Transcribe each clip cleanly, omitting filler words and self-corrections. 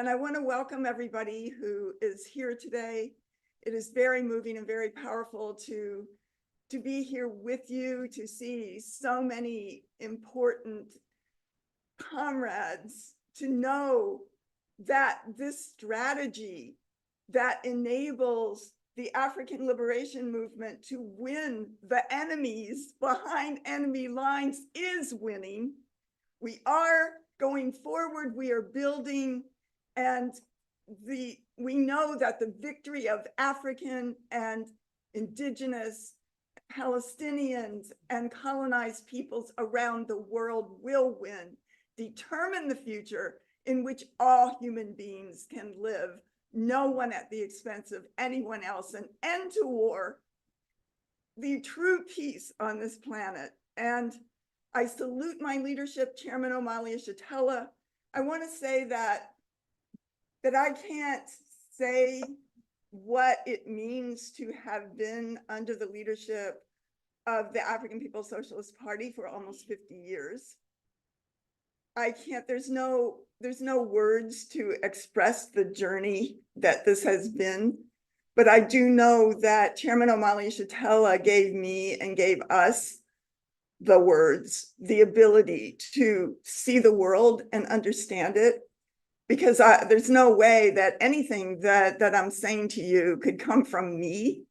And I want to welcome everybody who is here today. It is very moving and very powerful to be here with you, to see so many important comrades, to know that this strategy that enables the African liberation movement to win the enemies behind enemy lines is winning. We are going forward, we are building, and we know that the victory of African and indigenous Palestinians and colonized peoples around the world will win, determine the future in which all human beings can live, no one at the expense of anyone else, an end to war, the true peace on this planet. And I salute my leadership, Chairman Omali Yeshitela. I want to say that I can't say what it means to have been under the leadership of the African People's Socialist Party for almost 50 years. I can't, there's no words to express the journey that this has been, but I do know that Chairman Omali Yeshitela gave me and gave us the words, the ability to see the world and understand it, because there's no way that anything that I'm saying to you could come from me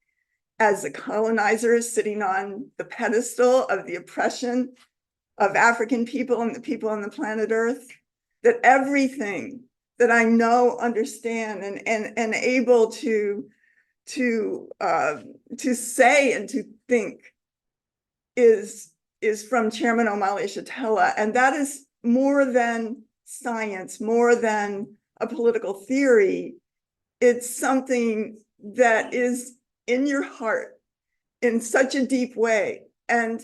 as a colonizer sitting on the pedestal of the oppression of African people and the people on the planet Earth, that everything that I know, understand, and able to say and to think is from Chairman Omali Yeshitela. And that is more than science, more than a political theory. It's something that is in your heart in such a deep way, and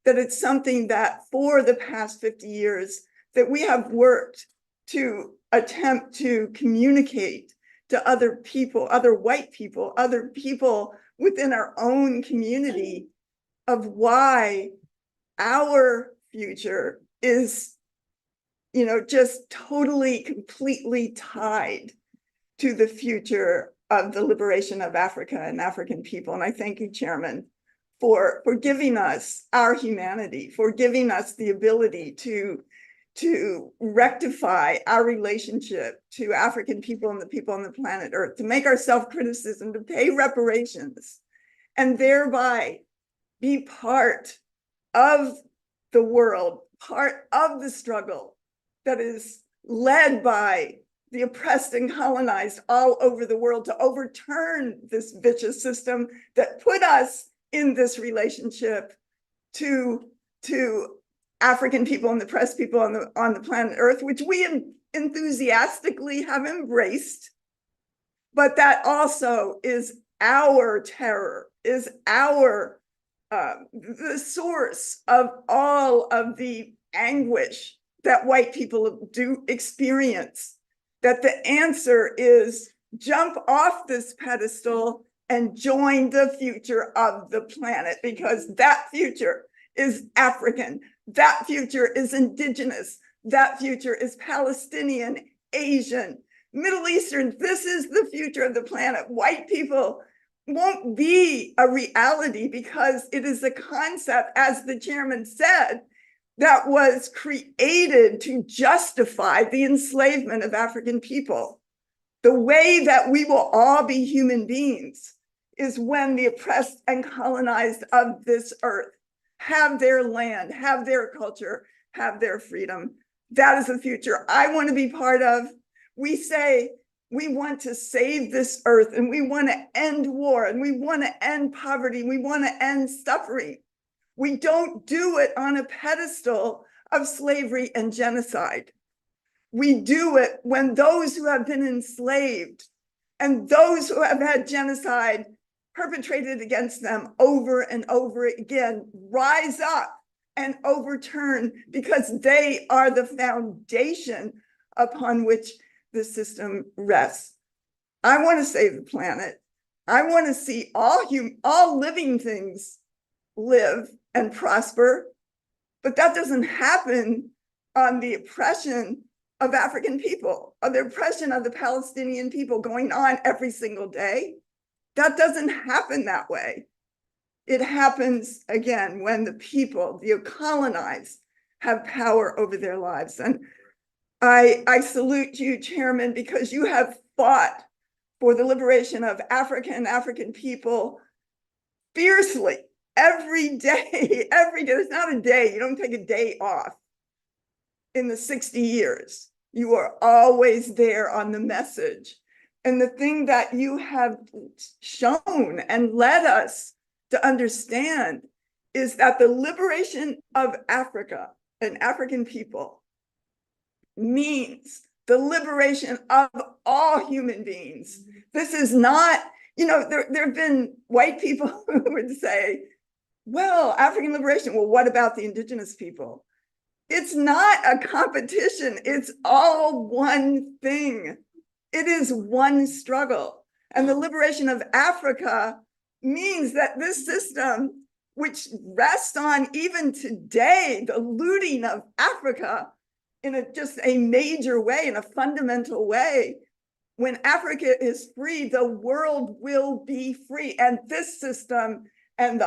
that it's something that for the past 50 years that we have worked to attempt to communicate to other people, other white people, other people within our own community, of why our future is, just totally, completely tied to the future of the liberation of Africa and African people. And I thank you, Chairman, for giving us our humanity, for giving us the ability to rectify our relationship to African people and the people on the planet Earth, to make our self-criticism, to pay reparations, and thereby be part of the world, part of the struggle that is led by the oppressed and colonized all over the world, to overturn this vicious system that put us in this relationship to African people and the oppressed people on the planet Earth, which we enthusiastically have embraced, but that also is our terror, is our the source of all of the anguish that white people do experience. That the answer is jump off this pedestal and join the future of the planet, because that future is African, that future is indigenous, that future is Palestinian, Asian, Middle Eastern. This is the future of the planet. White people won't be a reality because it is a concept, as the chairman said, that was created to justify the enslavement of African people. The way that we will all be human beings is when the oppressed and colonized of this earth have their land, have their culture, have their freedom. That is the future I want to be part of. We say we want to save this earth, and we want to end war, and we want to end poverty, we want to end suffering. We don't do it on a pedestal of slavery and genocide. We do it when those who have been enslaved and those who have had genocide perpetrated against them over and over again rise up and overturn, because they are the foundation upon which the system rests. I want to save the planet. I want to see all living things live and prosper, but that doesn't happen on the oppression of African people, of the oppression of the Palestinian people going on every single day. That doesn't happen that way. It happens, again, when the people, the colonized, have power over their lives. And I salute you, Chairman, because you have fought for the liberation of Africa and African people fiercely every day, every day. There's not a day, you don't take a day off in the 60 years. You are always there on the message. And the thing that you have shown and led us to understand is that the liberation of Africa and African people means the liberation of all human beings. This is not, there have been white people who would say, well, African liberation, well, what about the indigenous people? It's not a competition. It's all one thing. It is one struggle. And the liberation of Africa means that this system, which rests on even today, the looting of Africa in just a major way, in a fundamental way, when Africa is free, the world will be free. And this system and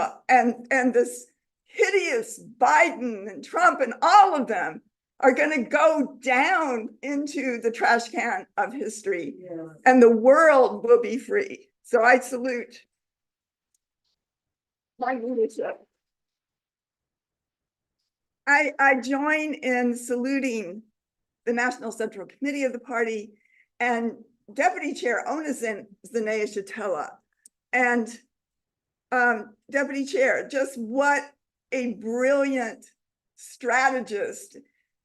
this hideous Biden and Trump and all of them are going to go down into the trash can of history, and the world will be free. So I salute my leadership. I join in saluting the National Central Committee of the party and Deputy Chair Onizin Zanea-Shatella. And Deputy Chair, just what a brilliant strategist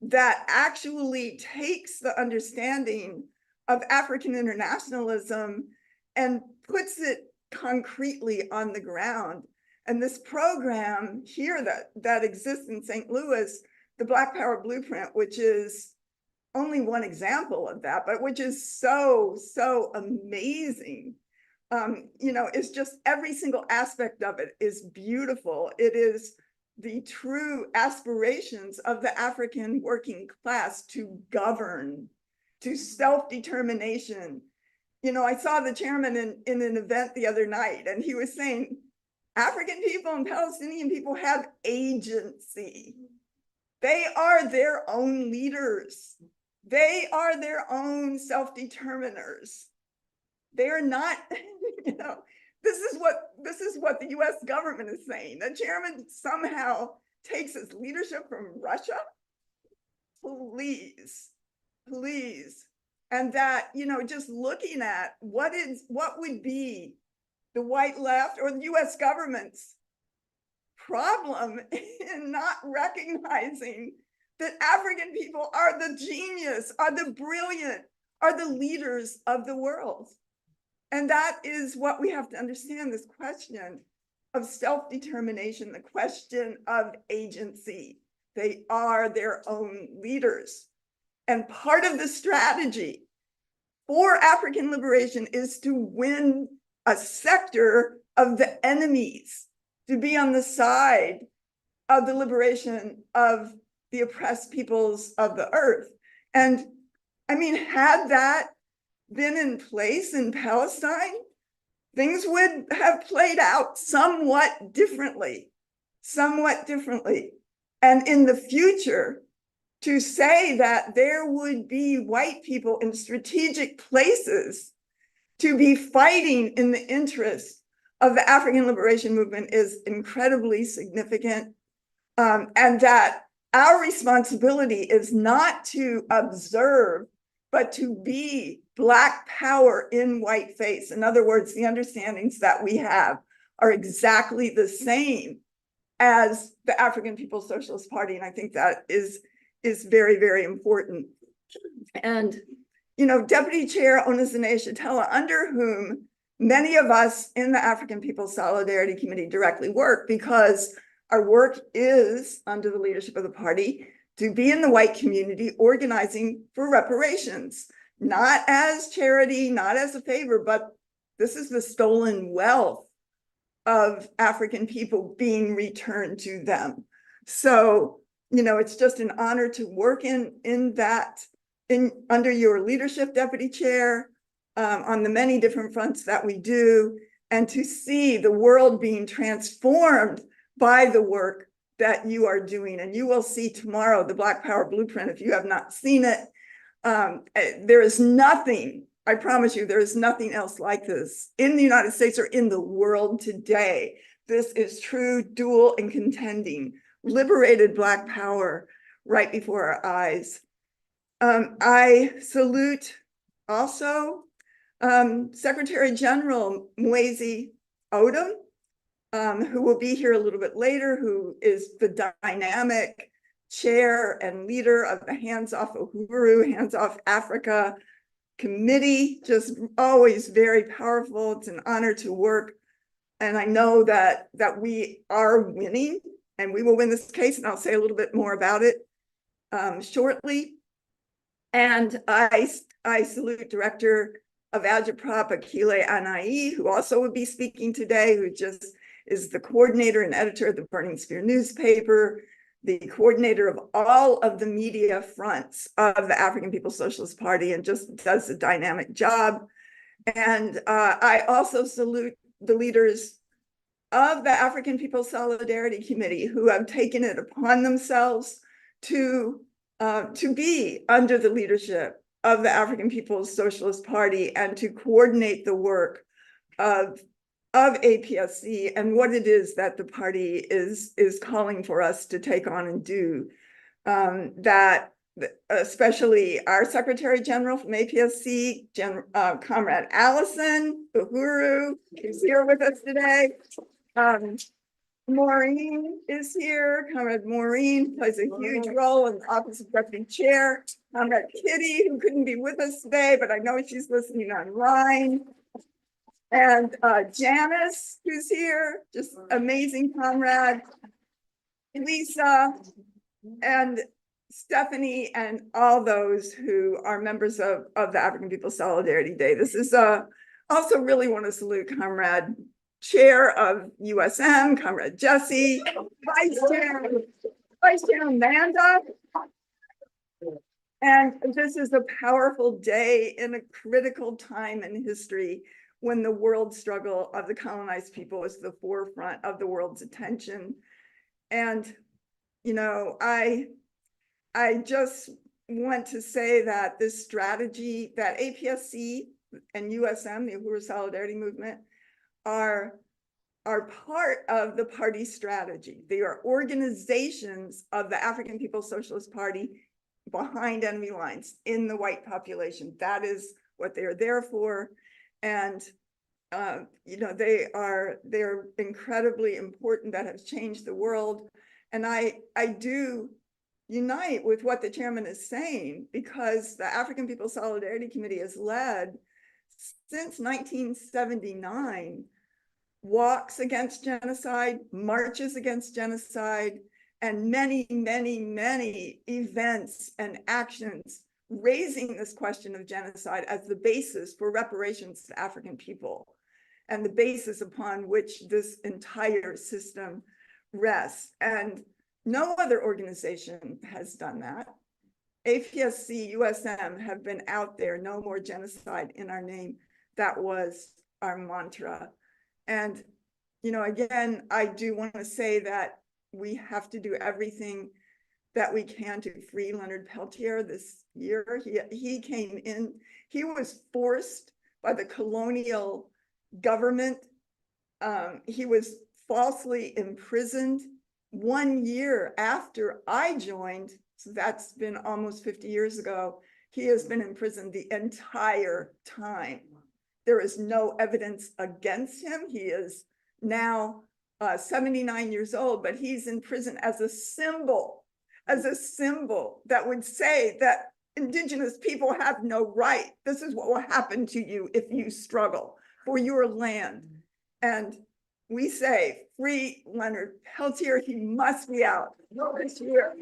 that actually takes the understanding of African internationalism and puts it concretely on the ground. And this program here that exists in St. Louis, the Black Power Blueprint, which is only one example of that, but which is so amazing. It's just every single aspect of it is beautiful. It is the true aspirations of the African working class to govern, to self-determination. I saw the chairman in an event the other night, and he was saying, African people and Palestinian people have agency. They are their own leaders. They are their own self-determiners. They are not, this is what the US government is saying. The chairman somehow takes his leadership from Russia. Please. And that, just looking at what would be the white left or the US government's problem in not recognizing that African people are the genius, are the brilliant, are the leaders of the world. And that is what we have to understand, this question of self-determination, the question of agency. They are their own leaders. And part of the strategy for African liberation is to win a sector of the enemies, to be on the side of the liberation of the oppressed peoples of the earth. And I mean, had that been in place in Palestine, things would have played out somewhat differently. And in the future, to say that there would be white people in strategic places to be fighting in the interest of the African liberation movement is incredibly significant. And that our responsibility is not to observe, but to be Black power in white face. In other words, the understandings that we have are exactly the same as the African People's Socialist Party. And I think that is very, very important. And, Deputy Chair Onizin Zanea-Shatella, under whom many of us in the African People's Solidarity Committee directly work, because our work is under the leadership of the party to be in the white community organizing for reparations, not as charity, not as a favor, but this is the stolen wealth of African people being returned to them. So, it's just an honor to work in that under your leadership, Deputy Chair, on the many different fronts that we do, and to see the world being transformed by the work that you are doing. And you will see tomorrow the Black Power Blueprint if you have not seen it. There is nothing, I promise you, there is nothing else like this in the United States or in the world today. This is true dual and contending, liberated Black power right before our eyes. I salute also Secretary General Mwezi Odom, who will be here a little bit later, who is the dynamic chair and leader of the Hands Off Uhuru, Hands Off Africa committee, just always very powerful. It's an honor to work. And I know that we are winning, and we will win this case, and I'll say a little bit more about it shortly. And I salute Director of Agitprop, Akile Anai, who also will be speaking today, who just is the coordinator and editor of the Burning Spear newspaper, the coordinator of all of the media fronts of the African People's Socialist Party, and just does a dynamic job. And I also salute the leaders of the African People's Solidarity Committee, who have taken it upon themselves to be under the leadership of the African People's Socialist Party and to coordinate the work of APSC and what it is that the party is calling for us to take on and do. That especially our Secretary General from APSC, Comrade Allison Uhuru, is here with us today. Maureen is here. Comrade Maureen plays a huge role in the Office of Deputy Chair. Comrade Kitty, who couldn't be with us today, but I know she's listening online. And Janice, who's here, just amazing comrade. Lisa and Stephanie and all those who are members of the African People's Solidarity Day. This is also really want to salute Comrade Chair of USM, Comrade Jesse, Vice Chair Amanda. And this is a powerful day in a critical time in history when the world struggle of the colonized people is the forefront of the world's attention. And, you know, I just want to say that this strategy that APSC and USM, the Uhuru Solidarity Movement, are part of the party strategy. They are organizations of the African People's Socialist Party behind enemy lines in the white population. That is what they are there for. And you know, they're incredibly important, that have changed the world. And I do unite with what the chairman is saying, because the African People's Solidarity Committee has led since 1979 walks against genocide, marches against genocide, and many, many, many events and actions raising this question of genocide as the basis for reparations to African people and the basis upon which this entire system rests. And no other organization has done that. APSC, USM have been out there, no more genocide in our name. That was our mantra. And, you know, again, I do want to say that we have to do everything that we can to free Leonard Peltier this year. He came in, he was forced by the colonial government. He was falsely imprisoned 1 year after I joined. So that's been almost 50 years ago. He has been in prison the entire time. There is no evidence against him. He is now 79 years old, but he's in prison as a symbol that would say that Indigenous people have no right. This is what will happen to you if you struggle for your land. And we say, free Leonard Peltier, he must be out this year.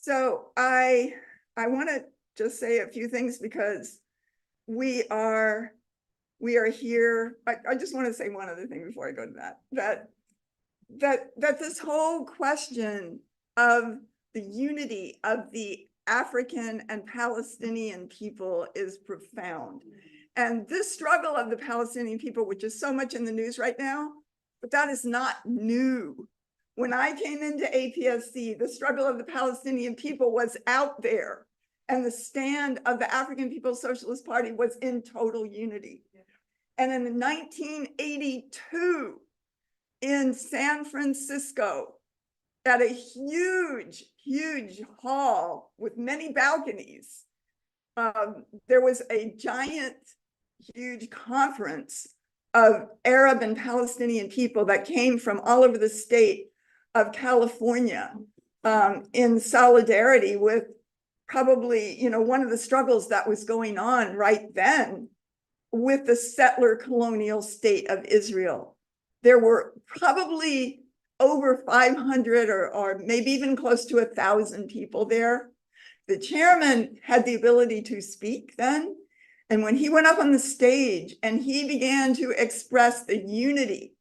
So I want to just say a few things, because we are here. I just want to say one other thing before I go to that that this whole question of the unity of the African and Palestinian people is profound. And this struggle of the Palestinian people, which is so much in the news right now, but that is not new. When I came into APSC, the struggle of the Palestinian people was out there, and the stand of the African People's Socialist Party was in total unity. And in 1982, in San Francisco, at a huge, huge hall with many balconies, there was a giant, huge conference of Arab and Palestinian people that came from all over the state of California, in solidarity with probably, one of the struggles that was going on right then with the settler colonial state of Israel. There were probably over 500 or maybe even close to 1,000 people there. The chairman had the ability to speak then. And when he went up on the stage and he began to express the unity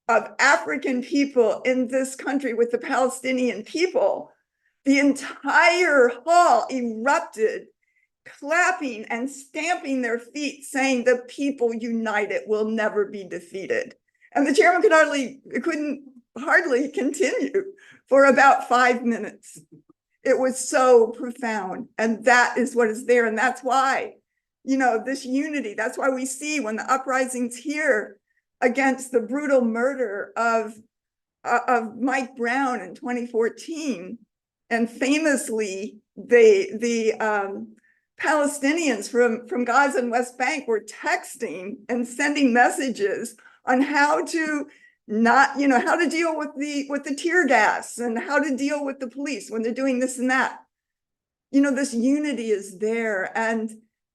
of African people in this country with the Palestinian people, the entire hall erupted, clapping and stamping their feet, saying the people united will never be defeated. And the chairman couldn't hardly continue for about 5 minutes. It was so profound. And that is what is there. And that's why, this unity, that's why we see when the uprisings here against the brutal murder of Mike Brown in 2014, and famously the Palestinians from Gaza and West Bank were texting and sending messages on how to how to deal with the tear gas and how to deal with the police when they're doing this and that. This unity is there, and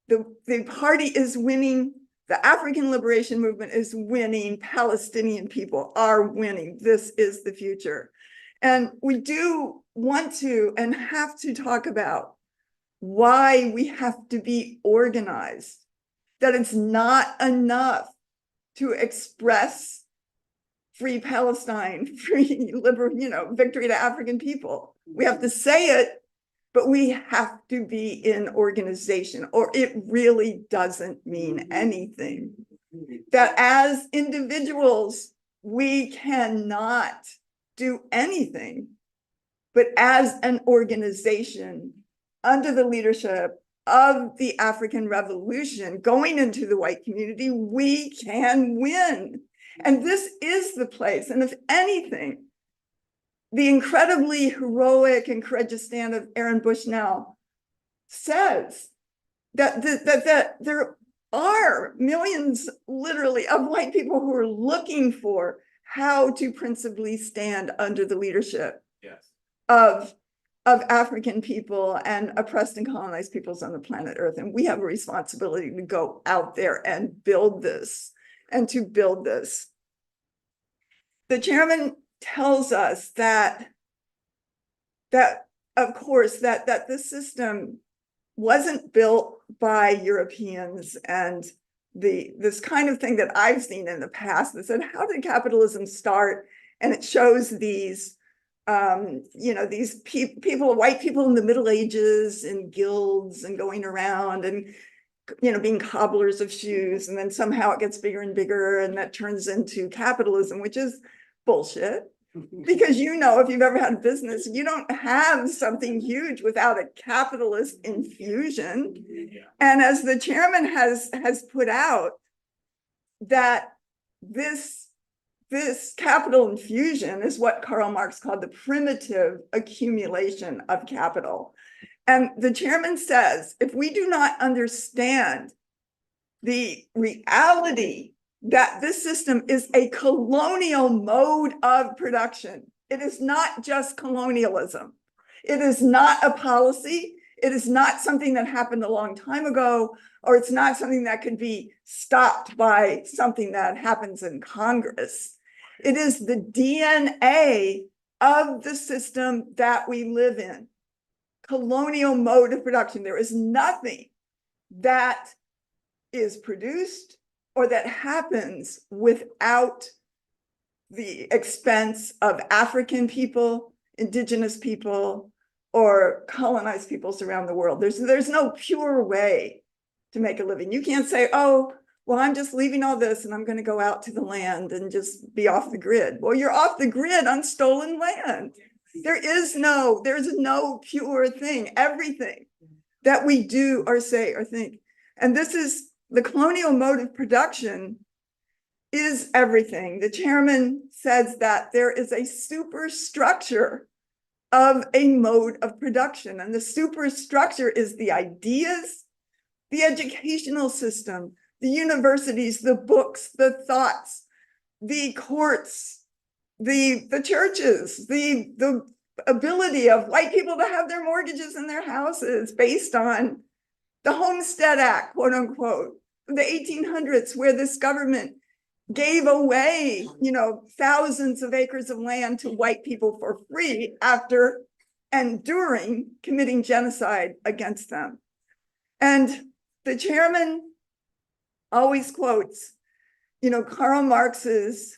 the party is winning. The African liberation movement is winning. Palestinian people are winning. This is the future. And we do want to and have to talk about why we have to be organized, that it's not enough to express free Palestine, free victory to African people. We have to say it, but we have to be in organization, or it really doesn't mean anything. That as individuals, we cannot do anything, but as an organization, under the leadership of the African Revolution, going into the white community, we can win. And this is the place. And if anything, the incredibly heroic and courageous stand of Aaron Bushnell says that there are millions, literally, of white people who are looking for how to principally stand under the leadership of African people and oppressed and colonized peoples on the planet Earth. And we have a responsibility to go out there and build this, and to build this. The chairman tells us that of course, that this system wasn't built by Europeans, and this kind of thing that I've seen in the past that said, how did capitalism start? And it shows these these people, white people in the Middle Ages in guilds and going around and, being cobblers of shoes. And then somehow it gets bigger and bigger, and that turns into capitalism, which is bullshit. Because, if you've ever had a business, you don't have something huge without a capitalist infusion. Yeah. And as the chairman has put out, that this capital infusion is what Karl Marx called the primitive accumulation of capital. And the chairman says, if we do not understand the reality that this system is a colonial mode of production, it is not just colonialism. It is not a policy. It is not something that happened a long time ago, or it's not something that could be stopped by something that happens in Congress. It is the DNA of the system that we live in. Colonial mode of production. There is nothing that is produced or that happens without the expense of African people, indigenous people, or colonized peoples around the world. There's no pure way to make a living. You can't say, oh, well, I'm just leaving all this and I'm going to go out to the land and just be off the grid. Well, you're off the grid on stolen land. There's no pure thing. Everything that we do or say or think. And this is the colonial mode of production is everything. The chairman says that there is a superstructure of a mode of production. And the superstructure is the ideas, the educational system, the universities, the books, the thoughts, the courts, the churches, the ability of white people to have their mortgages in their houses based on the Homestead Act, quote unquote, the 1800s, where this government gave away, thousands of acres of land to white people for free after and during committing genocide against them. And the chairman always quotes, Karl Marx's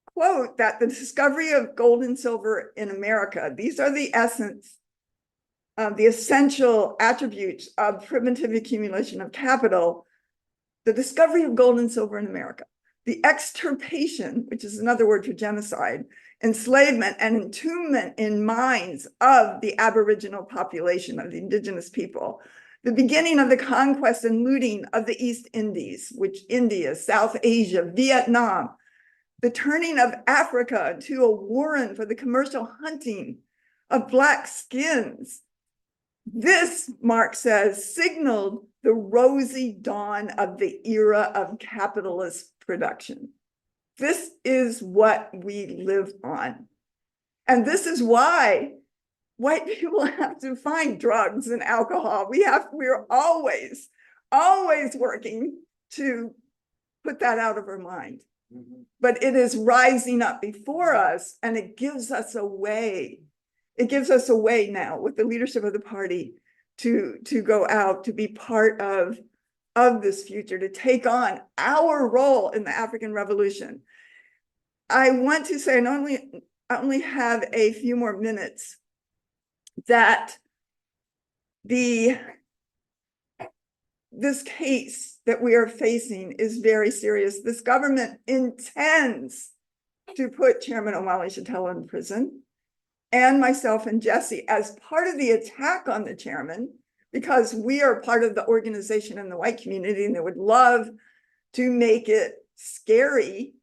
quote that the discovery of gold and silver in America, these are the essence of the essential attributes of primitive accumulation of capital, the discovery of gold and silver in America, the extirpation, which is another word for genocide, enslavement and entombment in mines of the Aboriginal population, of the indigenous people, the beginning of the conquest and looting of the East Indies, which India, South Asia, Vietnam, the turning of Africa to a warren for the commercial hunting of Black skins. This, Marx says, signaled the rosy dawn of the era of capitalist production. This is what we live on. And this is why white people have to find drugs and alcohol. We're always working to put that out of our mind. Mm-hmm. But it is rising up before us, and it gives us a way. It gives us a way now with the leadership of the party to go out, to be part of this future, to take on our role in the African Revolution. I want to say, I only have a few more minutes, that this case that we are facing is very serious. This government intends to put Chairman Omali Yeshitela in prison, and myself and Jesse as part of the attack on the chairman, because we are part of the organization in the white community, and they would love to make it scary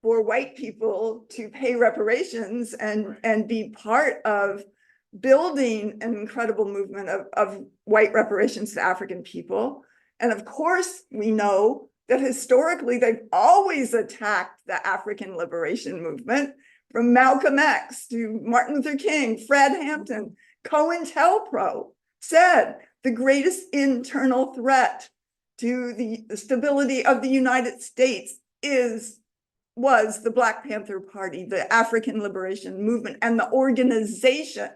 for white people to pay reparations and be part of building an incredible movement of white reparations to African people. And of course, we know that historically they've always attacked the African liberation movement, from Malcolm X to Martin Luther King, Fred Hampton. COINTELPRO said the greatest internal threat to the stability of the United States was the Black Panther Party, the African liberation movement, and the organization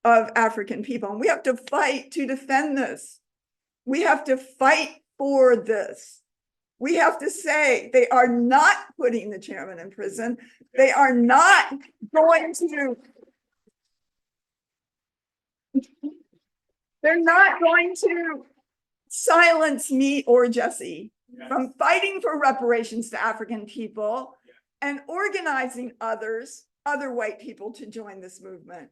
of African people. And we have to fight to defend this. We have to fight for this. We have to say they are not putting the chairman in prison. They are not going to, they're not going to silence me or Jesse from fighting for reparations to African people and organizing other white people to join this movement.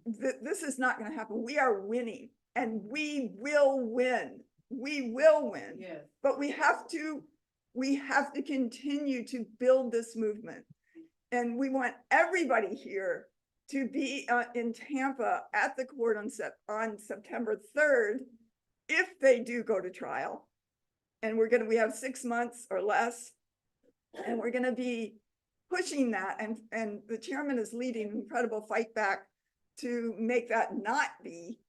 This is not going to happen. We are winning, and we will win. We will win. Yes. But we have to continue to build this movement. And we want everybody here to be in Tampa at the court on September 3rd, if they do go to trial. And we have 6 months or less, and we're going to be pushing that. And the chairman is leading an incredible fight back to make that not be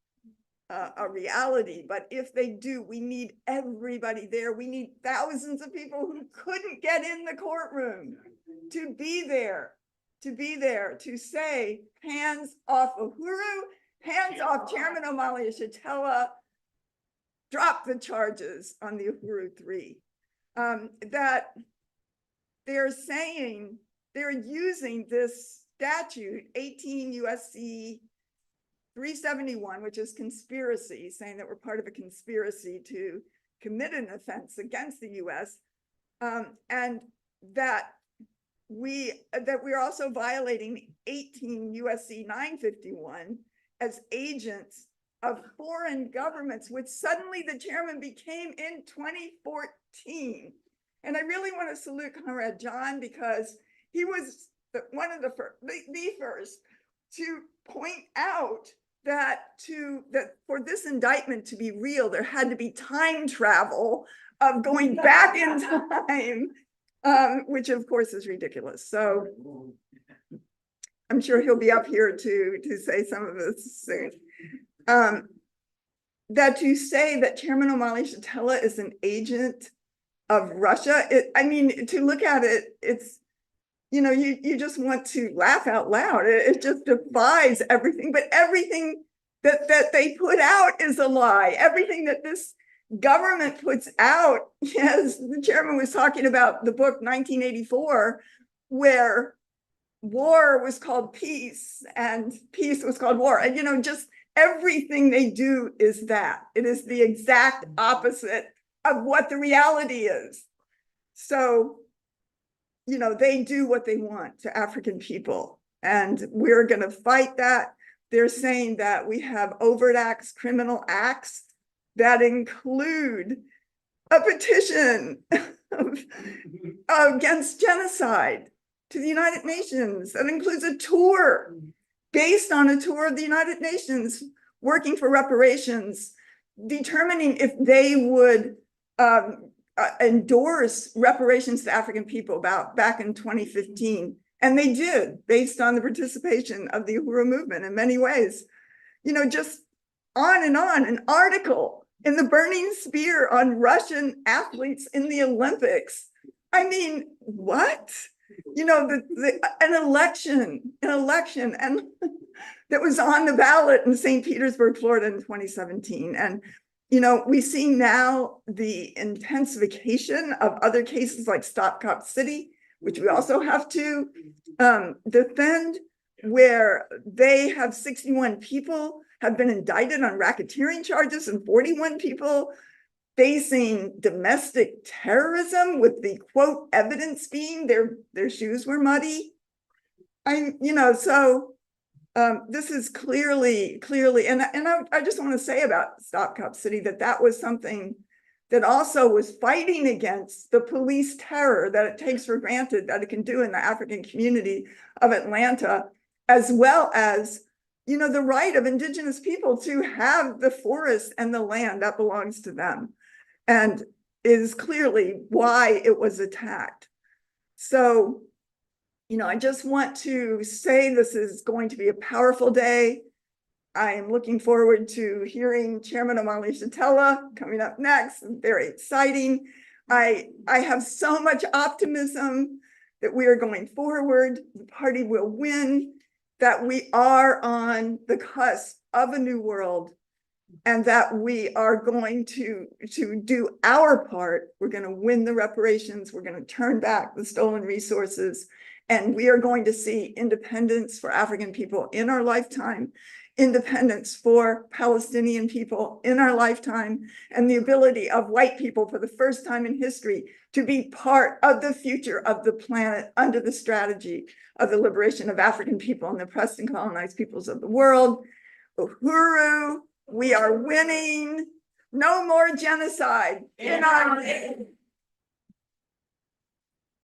a reality. But if they do, we need everybody there. We need thousands of people who couldn't get in the courtroom to be there, to say, hands off Uhuru, hands off Chairman Omali Yeshitela, drop the charges on the Uhuru 3. That they're saying, they're using this statute, 18 USC 371, which is conspiracy, saying that we're part of a conspiracy to commit an offense against the US, and that we're also violating 18 USC 951 as agents of foreign governments, which suddenly the chairman became in 2014. And I really want to salute Comrade John, because he was one of the first to point out that for this indictment to be real, there had to be time travel of going back in time, which of course is ridiculous. So I'm sure he'll be up here to say some of this soon. That to say that Chairman Omali Yeshitela is an agent of Russia, I mean, to look at it, it's, you know, you just want to laugh out loud. It just defies everything, but everything that they put out is a lie. Everything that this government puts out, yes, the chairman was talking about the book 1984, where war was called peace and peace was called war. And, you know, just everything they do is that. It is the exact opposite of what the reality is. So, you know, they do what they want to African people, and we're going to fight that. They're saying that we have overt acts, criminal acts that include a petition against genocide to the United Nations. That includes a tour based on a tour of the United Nations, working for reparations, determining if they would endorse reparations to African people back in 2015. And they did, based on the participation of the Uhuru movement in many ways. You know, just on, an article in the Burning Spear on Russian athletes in the Olympics. I mean, what? You know, an election and that was on the ballot in St. Petersburg, Florida in 2017. And, you know, we see now the intensification of other cases like Stop Cop City, which we also have to defend, where they have 61 people have been indicted on racketeering charges and 41 people facing domestic terrorism, with the quote evidence being their shoes were muddy. So this is clearly, and I just want to say about Stop Cop City that was something that also was fighting against the police terror that it takes for granted that it can do in the African community of Atlanta, as well as, you know, the right of indigenous people to have the forest and the land that belongs to them, and is clearly why it was attacked. So, you know, I just want to say this is going to be a powerful day. I am looking forward to hearing Chairman Omali Yeshitela coming up next. Very exciting. I have so much optimism that we are going forward. The party will win, that we are on the cusp of a new world, and that we are going to do our part. We're going to win the reparations. We're going to turn back the stolen resources, and we are going to see independence for African people in our lifetime, independence for Palestinian people in our lifetime, and the ability of white people for the first time in history to be part of the future of the planet under the strategy of the liberation of African people and the oppressed and colonized peoples of the world. Uhuru, we are winning. No more genocide in our name.